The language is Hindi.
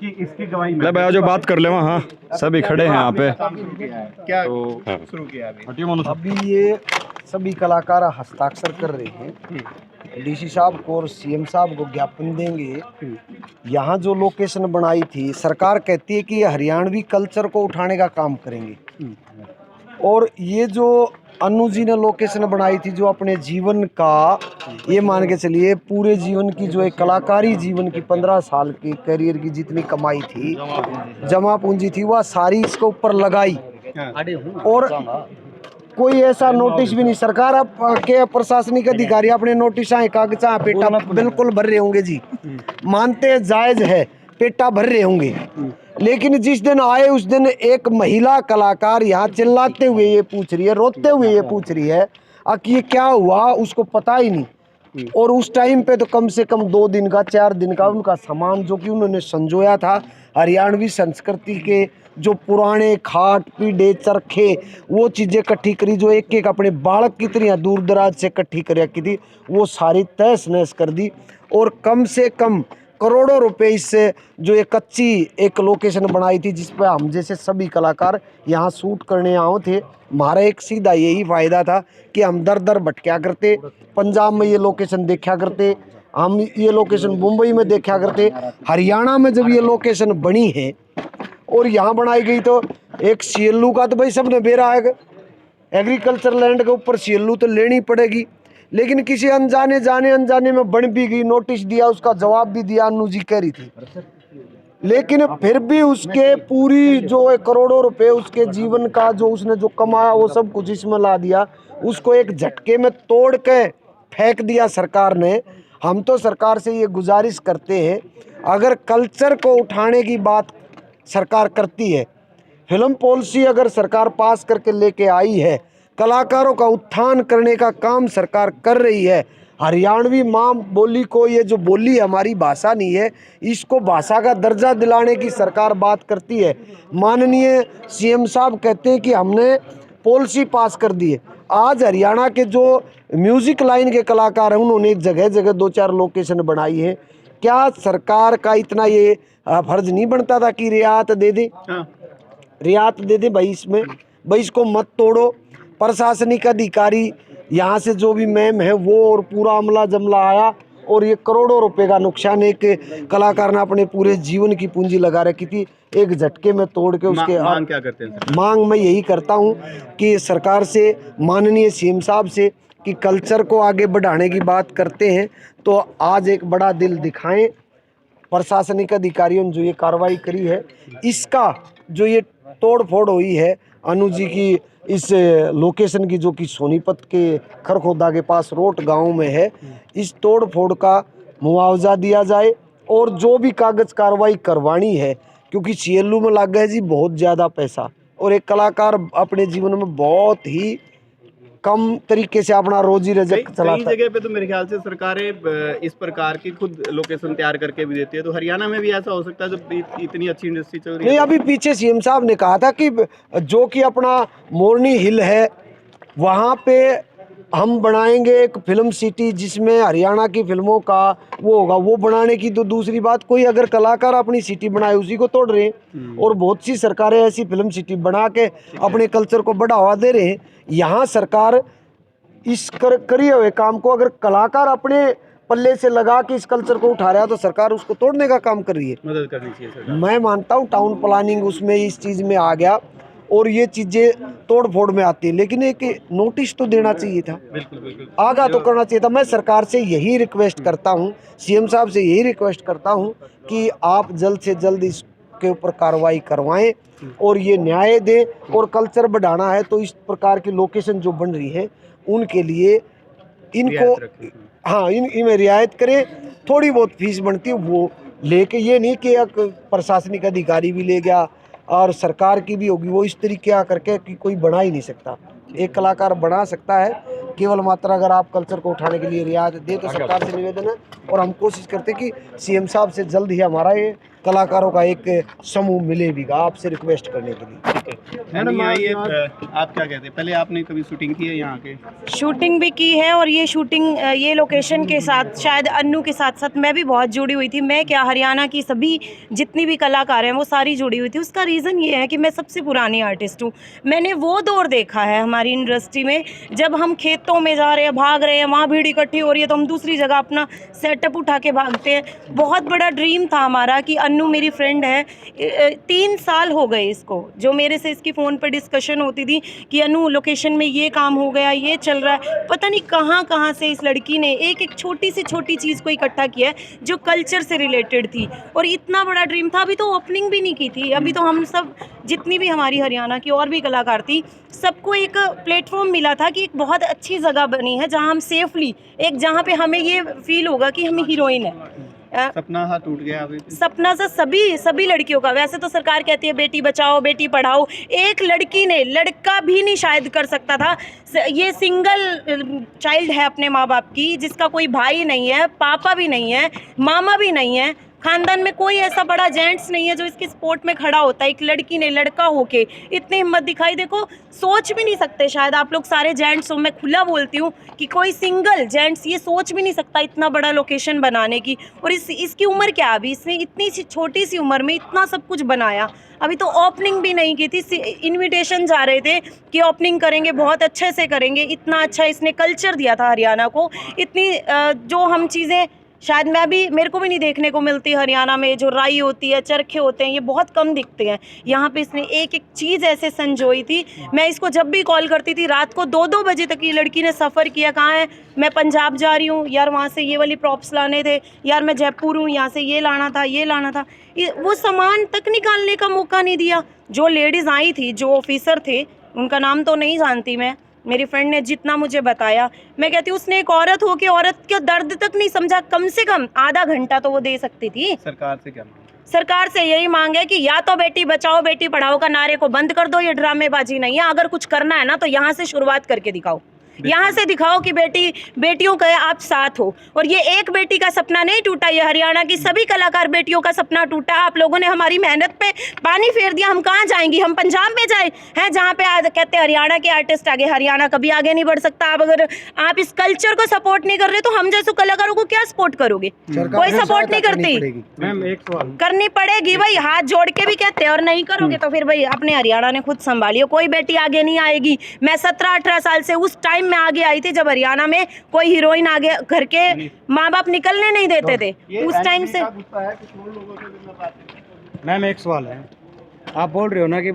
इसकी गवाही ले भैया जो बात कर ले वहाँ, हाँ सभी खड़े हैं यहाँ पे। क्या शुरू किया अभी ये सभी कलाकार हस्ताक्षर कर रहे हैं, डीसी साहब को और सीएम साहब को ज्ञापन देंगे। यहाँ जो लोकेशन बनाई थी, सरकार कहती है कि ये हरियाणवी कल्चर को उठाने का काम करेंगे, और ये जो अनु जी ने लोकेशन बनाई थी, जो अपने जीवन का, ये मान के चलिए पूरे जीवन की जो एक कलाकारी जीवन की 15 साल की करियर की जितनी कमाई थी, जमा पूंजी थी, वह सारी इसके ऊपर लगाई। और कोई ऐसा नोटिस भी नहीं, सरकार अब के प्रशासनिक अधिकारी अपने नोटिस कागज पेटा बिल्कुल भर रहे होंगे जी, मानते जायज है, पेटा भर रहे होंगे। लेकिन जिस दिन आए उस दिन एक महिला कलाकार यहाँ चिल्लाते हुए ये पूछ रही है, रोते हुए ये पूछ रही है कि ये क्या हुआ, उसको पता ही नहीं। और उस टाइम पे तो कम से कम 2 दिन का 4 दिन का उनका सामान जो कि उन्होंने संजोया था, हरियाणवी संस्कृति के जो पुराने खाट पीढ़े चरखे, वो चीज़ें इकट्ठी करी, जो एक एक अपने बालक की तरह दूर दराज से इकट्ठी कर रखी थी, वो सारी तहस नहस कर दी। और कम से कम करोड़ों रुपए इससे जो एक कच्ची एक लोकेशन बनाई थी, जिस पर हम जैसे सभी कलाकार यहाँ शूट करने आए थे। हमारा एक सीधा यही फ़ायदा था कि हम दर दर भटका करते, पंजाब में ये लोकेशन देखा करते, हम ये लोकेशन मुंबई में देखा करते, हरियाणा में जब ये लोकेशन बनी है और यहाँ बनाई गई, तो एक सीएलयू का तो भाई सबने बेरा है, एग्रीकल्चर लैंड के ऊपर सीएलयू तो लेनी पड़ेगी। लेकिन किसी अनजाने में बन भी गई, नोटिस दिया, उसका जवाब भी दिया, अनु जी कह रही थी। लेकिन फिर भी उसके पूरी जो करोड़ों रुपए उसके जीवन का जो उसने जो कमाया, वो सब कुछ इसमें ला दिया, उसको एक झटके में तोड़ के फेंक दिया सरकार ने। हम तो सरकार से ये गुजारिश करते हैं, अगर कल्चर को उठाने की बात सरकार करती है, फिल्म पॉलिसी अगर सरकार पास करके लेके आई है, कलाकारों का उत्थान करने का काम सरकार कर रही है, हरियाणवी माँ बोली को, ये जो बोली हमारी भाषा नहीं है, इसको भाषा का दर्जा दिलाने की सरकार बात करती है। माननीय सीएम साहब कहते हैं कि हमने पॉलिसी पास कर दी है। आज हरियाणा के जो म्यूजिक लाइन के कलाकार हैं, उन्होंने जगह जगह 2-4 लोकेशन बनाई है। क्या सरकार का इतना ये फर्ज नहीं बनता था कि रियायत दे दे, रियायत दे दे भाई, इसमें भाई इसको मत तोड़ो। प्रशासनिक अधिकारी यहाँ से जो भी मैम है वो और पूरा अमला जमला आया, और ये करोड़ों रुपए का नुकसान एक कलाकार ने अपने पूरे जीवन की पूंजी लगा रखी थी, एक झटके में तोड़ के उसके मांग क्या करते हैं? मांग मैं यही करता हूँ कि सरकार से, माननीय सीएम साहब से, कि कल्चर को आगे बढ़ाने की बात करते हैं तो आज एक बड़ा दिल दिखाएं। प्रशासनिक अधिकारियों ने जो ये कार्रवाई करी है, इसका जो ये तोड़ फोड़ हुई है अनु जी की इस लोकेशन की, जो कि सोनीपत के खरखोदा के पास रोट गांव में है, इस तोड़ फोड़ का मुआवजा दिया जाए, और जो भी कागज कार्रवाई करवानी है, क्योंकि सीएलयू में लग गया जी बहुत ज़्यादा पैसा, और एक कलाकार अपने जीवन में बहुत ही कम तरीके से अपना रोजी रजक चलाता है। कई जगह पे तो मेरे ख्याल से सरकारें इस प्रकार की खुद लोकेशन तैयार करके भी देती है, तो हरियाणा में भी ऐसा हो सकता है जब इतनी अच्छी इंडस्ट्री चल रही है? नहीं, अभी पीछे सीएम साहब ने कहा था कि जो कि अपना मोरनी हिल है, वहाँ पे हम बनाएंगे एक फिल्म सिटी, जिसमें हरियाणा की फिल्मों का वो होगा, वो बनाने की। तो दूसरी बात, कोई अगर कलाकार अपनी सिटी बनाए उसी को तोड़ रहे हैं, और बहुत सी सरकारें ऐसी फिल्म सिटी बना के अपने कल्चर को बढ़ावा दे रहे हैं। यहाँ सरकार इस करिए हुए काम को अगर कलाकार अपने पल्ले से लगा के इस कल्चर को उठा रहा है, तो सरकार उसको तोड़ने का काम कर रही है। मदद करनी चाहिए सरकार। मैं मानता हूँ टाउन प्लानिंग उसमें इस चीज़ में आ गया, और ये चीज़ें तोड़ फोड़ में आती है, लेकिन एक नोटिस तो देना चाहिए था, आगाह तो करना चाहिए था। मैं सरकार से यही रिक्वेस्ट करता हूँ, सीएम साहब से यही रिक्वेस्ट करता हूँ कि आप जल्द से जल्द इसके ऊपर कार्रवाई करवाएं और ये न्याय दें। और कल्चर बढ़ाना है तो इस प्रकार की लोकेशन जो बन रही है, उनके लिए इनको हाँ इनमें रियायत करें। थोड़ी बहुत फीस बनती है वो लेके, ये नहीं कि एक प्रशासनिक अधिकारी भी ले गया और सरकार की भी होगी, वो इस तरीके करके कि कोई बना ही नहीं सकता। एक कलाकार बना सकता है केवल मात्र अगर आप कल्चर को उठाने के लिए रियायत दे, तो सरकार से निवेदन है। और हम कोशिश करते हैं कि सीएम साहब से जल्द ही हमारा ये कलाकारों का एक समूह मिले भी, आपसे रिक्वेस्ट करने के लिए। मैडम आइए, आप क्या कहते हैं, पहले आपने कभी शूटिंग की है यहाँ के? शूटिंग भी की है, और ये शूटिंग ये लोकेशन के साथ शायद अन्नू के साथ साथ मैं भी बहुत जुड़ी हुई थी। मैं क्या, हरियाणा की सभी जितनी भी कलाकार हैं वो सारी जुड़ी हुई थी। उसका रीज़न ये है कि मैं सबसे पुरानी आर्टिस्ट हूँ। मैंने वो दौर देखा है हमारी इंडस्ट्री में, जब हम खेतों में जा रहे हैं, भाग रहे हैं, वहाँ भीड़ इकट्ठी हो रही है तो हम दूसरी जगह अपना सेटअप उठा के भागते हैं। बहुत बड़ा ड्रीम था हमारा कि अन्नू मेरी फ्रेंड है, 3 साल हो गए इसको, जो मेरे से इसकी फ़ोन पर डिस्कशन होती थी कि अनु लोकेशन में ये काम हो गया, ये चल रहा है। पता नहीं कहाँ कहाँ से इस लड़की ने एक एक छोटी सी छोटी चीज़ को इकट्ठा किया है जो कल्चर से रिलेटेड थी, और इतना बड़ा ड्रीम था। अभी तो ओपनिंग भी नहीं की थी, अभी तो हम सब जितनी भी हमारी हरियाणा की और भी कलाकार थी, सबको एक प्लेटफॉर्म मिला था कि एक बहुत अच्छी जगह बनी है जहाँ हम सेफली, एक जहाँ पे हमें ये फील होगा कि हम हीरोइन है। सपना हाँ टूट गया अभी? सपना से सभी लड़कियों का। वैसे तो सरकार कहती है बेटी बचाओ बेटी पढ़ाओ, एक लड़की ने, लड़का भी नहीं शायद कर सकता था। ये सिंगल चाइल्ड है अपने माँ बाप की, जिसका कोई भाई नहीं है, पापा भी नहीं है, मामा भी नहीं है, खानदान में कोई ऐसा बड़ा जेंट्स नहीं है जो इसके सपोर्ट में खड़ा होता है। एक लड़की ने, लड़का होके इतनी हिम्मत दिखाई। देखो, सोच भी नहीं सकते शायद आप लोग सारे जेंट्स हो, मैं खुला बोलती हूँ कि कोई सिंगल जेंट्स ये सोच भी नहीं सकता इतना बड़ा लोकेशन बनाने की। और इसकी उम्र क्या, अभी इसने इतनी सी छोटी सी उम्र में इतना सब कुछ बनाया। अभी तो ओपनिंग भी नहीं की थी, इनविटेशन जा रहे थे कि ओपनिंग करेंगे, बहुत अच्छे से करेंगे। इतना अच्छा इसने कल्चर दिया था हरियाणा को, इतनी जो हम चीज़ें शायद मेरे को भी नहीं देखने को मिलती हरियाणा में। जो राई होती है, चरखे होते हैं, ये बहुत कम दिखते हैं। यहाँ पे इसने एक एक चीज़ ऐसे संजोई थी। मैं इसको जब भी कॉल करती थी रात को 2-2 बजे तक, ये लड़की ने सफ़र किया। कहाँ है, मैं पंजाब जा रही हूँ यार, वहाँ से ये वाली प्रॉप्स लाने थे यार, मैं जयपुर हूँ, यहाँ से ये लाना था, ये लाना था। वो सामान तक निकालने का मौका नहीं दिया। जो लेडीज़ आई थी, जो ऑफिसर थे, उनका नाम तो नहीं जानती मैं, मेरी फ्रेंड ने जितना मुझे बताया, मैं कहती हूँ उसने एक औरत हो के औरत का दर्द तक नहीं समझा। कम से कम आधा घंटा तो वो दे सकती थी। सरकार से क्या मांग? सरकार से यही मांग है कि या तो बेटी बचाओ बेटी पढ़ाओ का नारे को बंद कर दो, ये ड्रामेबाजी नहीं है। अगर कुछ करना है ना तो यहाँ से शुरुआत करके दिखाओ, यहाँ से दिखाओ कि बेटियों का आप साथ हो। और ये एक बेटी का सपना नहीं टूटा, ये हरियाणा की सभी कलाकार बेटियों का सपना टूटा। आप लोगों ने हमारी मेहनत पे पानी फेर दिया। हम कहाँ जाएंगी, हम पंजाब में जाए हैं जहाँ पे आज कहते हैं हरियाणा के आर्टिस्ट आगे। हरियाणा कभी आगे नहीं बढ़ सकता। अब अगर आप इस कल्चर को सपोर्ट नहीं कर रहे तो हम जैसे कलाकारों को क्या सपोर्ट करोगे? कोई सपोर्ट नहीं करती। मैम एक सवाल करनी पड़ेगी भाई, हाथ जोड़ के भी कहते हैं, और नहीं करोगे तो फिर भाई अपने हरियाणा ने खुद संभालियो। कोई बेटी आगे नहीं आएगी। मैं 17-18 साल से उस टाइम में आगे आई थी जब हरियाणा में कोई हीरोइन आगे घर के माँ बाप निकलने नहीं देते थे। उस टाइम से मैम एक सवाल है, आप बोल रहे हो ना कि